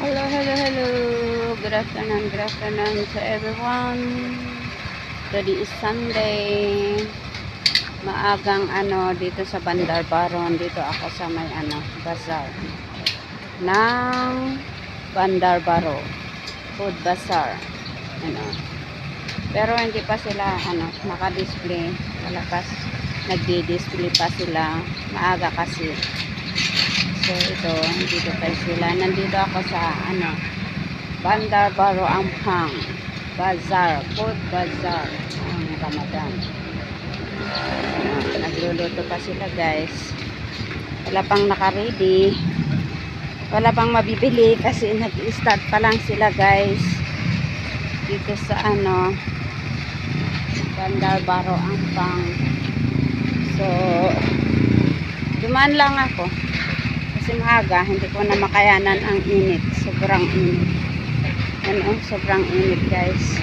Hello, hello, hello. Good afternoon to everyone. Today is Sunday. Maagang dito sa Bandar Baron. Dito ako sa may bazaar ng Bandar Baro. Food bazaar. Pero hindi pa sila naka-display. Malakas nagdi-display pa sila. Maaga kasi. So ito, dito tayo sila. Nandito ako sa Bandar Baro Ampang Bazaar, Food Bazaar ang Ramadan. Nagluluto pa sila guys. Wala pang naka-ready. Wala pang mabibili kasi nag-start pa lang sila guys. Dito sa Bandar Baro Ampang. So dumaan lang ako. Kasi maaga, hindi ko na makayanan ang init. Sobrang init. Sobrang init guys.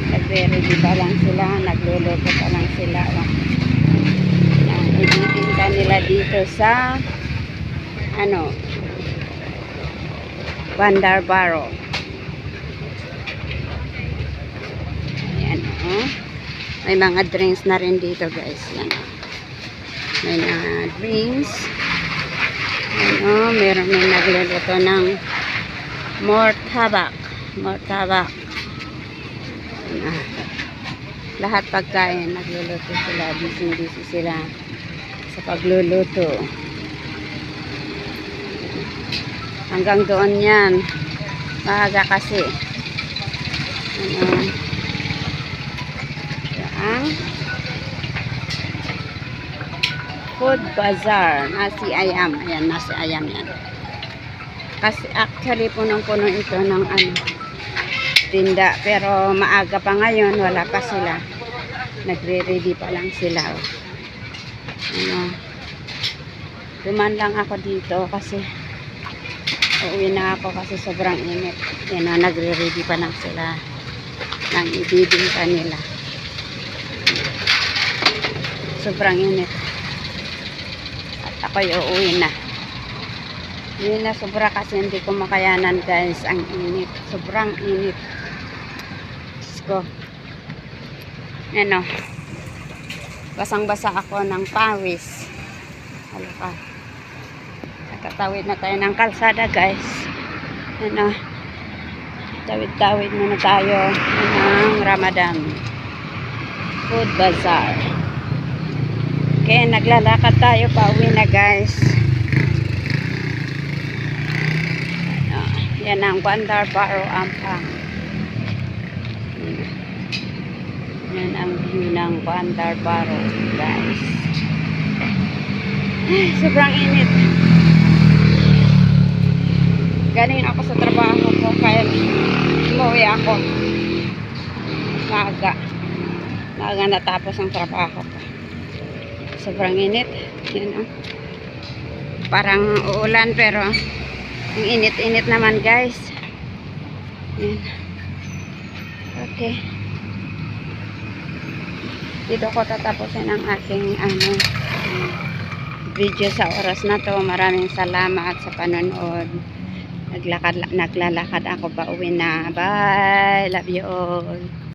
Nagre-ready pa lang sila. Nagluluto pa lang sila. Ibibinta nila dito sa Bandar Baro. Ayan may mga drinks na rin dito guys. Yan. May mga drinks. Meron may nagluluto ng mortabak. Lahat pagkain nagluluto sila. Busy sila sa pagluluto. Hanggang doon yan. Maaga kasi. Food bazaar, nasi ayam. Ayan, nasi ayam yan. Kasi actually punong-puno ito ng tinda. Pero maaga pa ngayon, wala pa sila. Nagre-ready pa lang sila. Duman lang ako dito kasi uuwi na ako kasi sobrang init. Yan nagre-ready pa lang sila ng ibibinta nila. Sobrang init. Ako'y uuwi na. Hindi na sobra kasi hindi ko makayanan guys. Ang init. Sobrang init. Diyos ko. Basang-basa ako ng pawis. Halika. Tatawid na tayo ng kalsada guys. Tawid-tawid muna tayo ng Ramadan. Food bazaar. Okay, naglalakad tayo pa uwi na guys. Yan ang Bandar Baro Ampang. Yan ang view ng Bandar Baro guys. Sobrang init. Galing ako sa trabaho ko kaya umuwi ako. Maaga natapos ang trabaho ko. Sobrang init. Yan parang uulan pero ang init-init naman guys. Yan. Okay. Dito ko tatapusin ang aking video sa oras na to. Maraming salamat sa panonood. Naglalakad ako pa uwi na. Bye. Love you all.